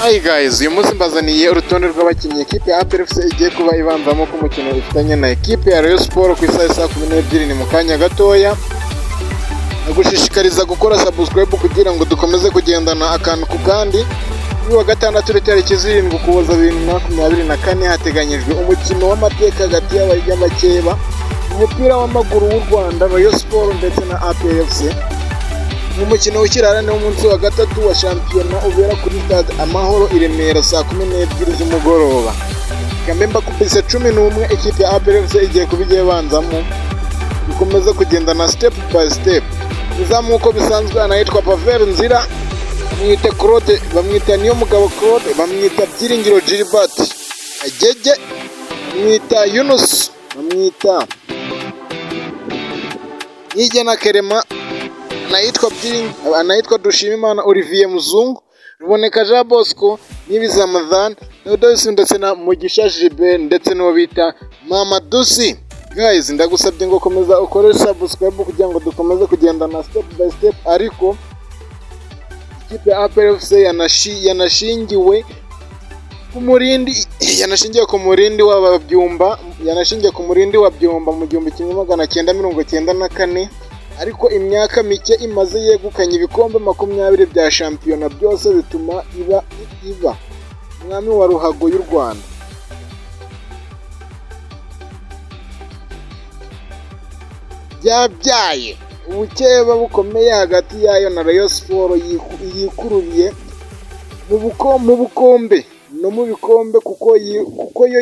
Hi guys, uyu munsi mbazaniye urutonde rw'abakinnyi ekipe ya APR FC igiye kuba ibanzamo ku mukino ifitanye na ekipe ya Rayon Sports ku isaha saa 12 ni mu kanya gatoya. Nagushishikariza gukora subscribe kugira ngo dukomeze kugendana akantu ku kandi. Kuri wa gatandatu tariki 7 Ukuboza 2024 hateganyijwe umukino w'amateka hagati y'abakeba umupira w'amaguru w'u Rwanda Rayon Sports ndetse na APR FC. Umukino w'ikirarane w'umunsi wa gatatu wa shampiyona ubera kuri stade amahoro i Remera saa 12 z'umugoroba. Kamemba kubise 11 ekipe ya APR FC igiye kubigiye banzamo bikomeza kugendana step by step. Uzamuko bisanzwe anayitwa Pavel Nzira, bamwita Claude, bamwita niyo mugabo Claude, bamwita Byiringiro Gilbert, Ajeje, bamwita Yunus, bamwita Yigena Kerema, anayitwa Dushimimana Olivier Muzungu, Ruboneka Jean Bosco, Nibiza Ramadhan, Theodose ndetse na Mugisha Gilbert ndetse n'uwo bita Mama Dusi. Guys, ndagusabye ngo komeza ukore subscribe kugira ngo dukomeze kugendana step by step, ariko ikipe ya APR FC yanashingiwe ku murindi wa Byumba mu 1994, ariko imyaka mike imaze yegukanye ibikombe 20 bya shampiyona byose bituma iba umwami wa ruhago y'u Rwanda. Byabyaye ubukeba bukomeye hagati yayo na Rayon Sports yikururiye mu bukombe no mu bikombe kuko yo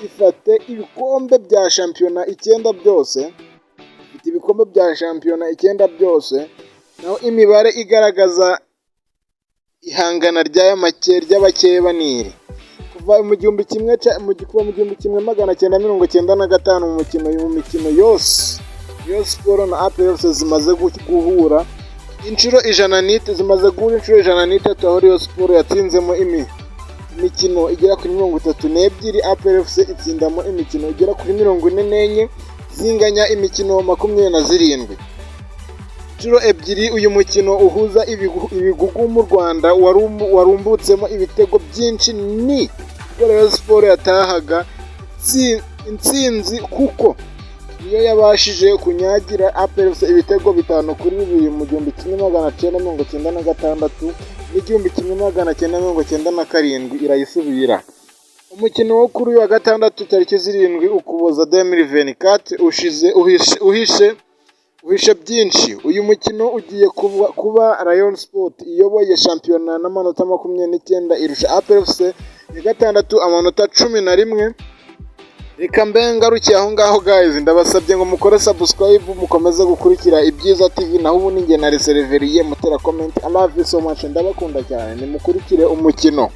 ifate ibikombe bya shampiyona 9 byose. Ibikombe bya shampiyona 9 byose, naho imibare igaragaza ihangana ry'abakeba niri kuva mu 1995 mu mikino yose Rayon Sports na APR FC zimaze guhura inshuro 103, aho Rayon Sports yatsinzemo imikino igera kuri 32, APR FC itsindamo imikino igera kuri 44, zinganya imikino 27. Inshuro ebyiri uyu mukino uhuza ibigugu mu Rwanda warumbutsemo ibitego byinshi ni Rayon Sports yatahaga intsinzi kuko niyo yabashije kunyagira APR FC ibitego 5-2 mu 1996 n'1997 irayisubira. Umukino wo kuri wa gatandatu tariki 7 Ukuboza 2024 uhishe byinshi. Uyu mukino ugiye kuba Rayon Sports iyoboye shampiyona n'amanota 29 irusha APR FC ya gatandatu amanota 11. Reka mbengarukiye aho ngaho guys, ndabasabye ngo mukore subscribe mukomeze gukurikira Ibyiza TV, naho ubu ninge na reserveriye mutera comment. I love you so much, ndabakunda cyane, nimukurikire umukino.